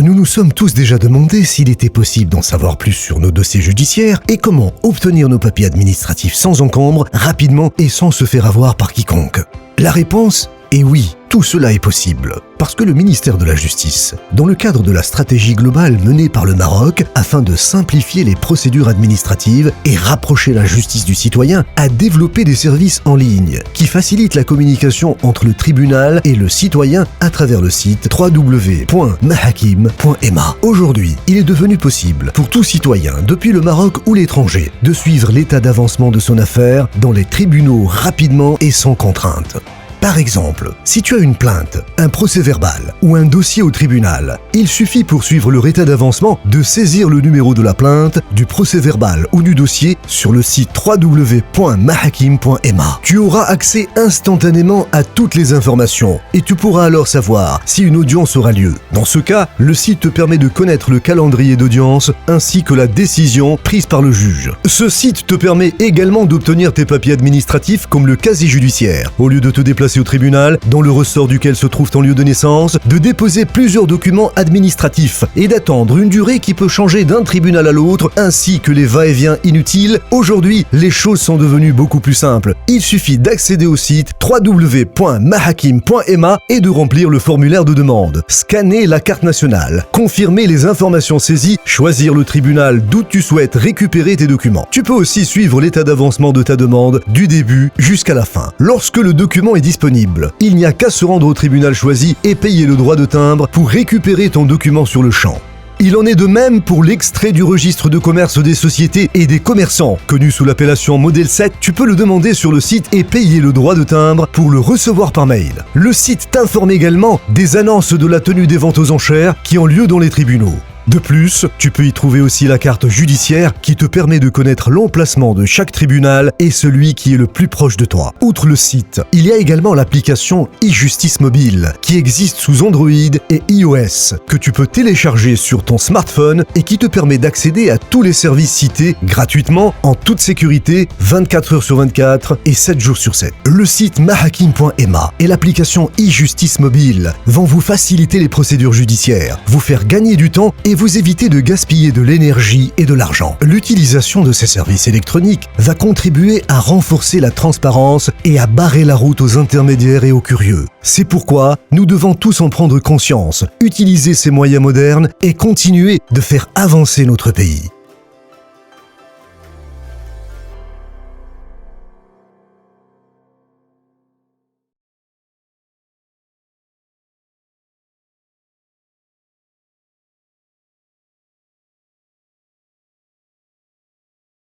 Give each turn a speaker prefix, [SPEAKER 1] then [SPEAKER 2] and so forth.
[SPEAKER 1] nous nous sommes tous déjà demandé s'il était possible d'en savoir plus sur nos dossiers judiciaires et comment obtenir nos papiers administratifs sans encombre, rapidement et sans se faire avoir par quiconque. La réponse est oui, tout cela est possible. Parce que le ministère de la Justice, dans le cadre de la stratégie globale menée par le Maroc afin de simplifier les procédures administratives et rapprocher la justice du citoyen, a développé des services en ligne qui facilitent la communication entre le tribunal et le citoyen à travers le site www.mahakim.ma. Aujourd'hui, il est devenu possible pour tout citoyen, depuis le Maroc ou l'étranger, de suivre l'état d'avancement de son affaire dans les tribunaux rapidement et sans contrainte. Par exemple, si tu as une plainte, un procès-verbal ou un dossier au tribunal, il suffit pour suivre leur état d'avancement de saisir le numéro de la plainte, du procès-verbal ou du dossier sur le site www.mahakim.ma. Tu auras accès instantanément à toutes les informations et tu pourras alors savoir si une audience aura lieu. Dans ce cas, le site te permet de connaître le calendrier d'audience ainsi que la décision prise par le juge. Ce site te permet également d'obtenir tes papiers administratifs comme le casier judiciaire. Au lieu de te déplacer au tribunal, dans le ressort duquel se trouve ton lieu de naissance, de déposer plusieurs documents administratifs et d'attendre une durée qui peut changer d'un tribunal à l'autre, ainsi que les va-et-vient inutiles, aujourd'hui, les choses sont devenues beaucoup plus simples. Il suffit d'accéder au site www.mahakim.ma et de remplir le formulaire de demande, scanner la carte nationale, confirmer les informations saisies, choisir le tribunal d'où tu souhaites récupérer tes documents. Tu peux aussi suivre l'état d'avancement de ta demande du début jusqu'à la fin. Lorsque le document est disponible, il n'y a qu'à se rendre au tribunal choisi et payer le droit de timbre pour récupérer ton document sur le champ. Il en est de même pour l'extrait du registre de commerce des sociétés et des commerçants, connu sous l'appellation Modèle 7. Tu peux le demander sur le site et payer le droit de timbre pour le recevoir par mail. Le site t'informe également des annonces de la tenue des ventes aux enchères qui ont lieu dans les tribunaux. De plus, tu peux y trouver aussi la carte judiciaire qui te permet de connaître l'emplacement de chaque tribunal et celui qui est le plus proche de toi. Outre le site, il y a également l'application e-Justice Mobile qui existe sous Android et iOS que tu peux télécharger sur ton smartphone et qui te permet d'accéder à tous les services cités gratuitement en toute sécurité 24 heures sur 24 et 7 jours sur 7. Le site mahakim.ma et l'application e-Justice Mobile vont vous faciliter les procédures judiciaires, vous faire gagner du temps et vous éviter de gaspiller de l'énergie et de l'argent. L'utilisation de ces services électroniques va contribuer à renforcer la transparence et à barrer la route aux intermédiaires et aux curieux. C'est pourquoi nous devons tous en prendre conscience, utiliser ces moyens modernes et continuer de faire avancer notre pays.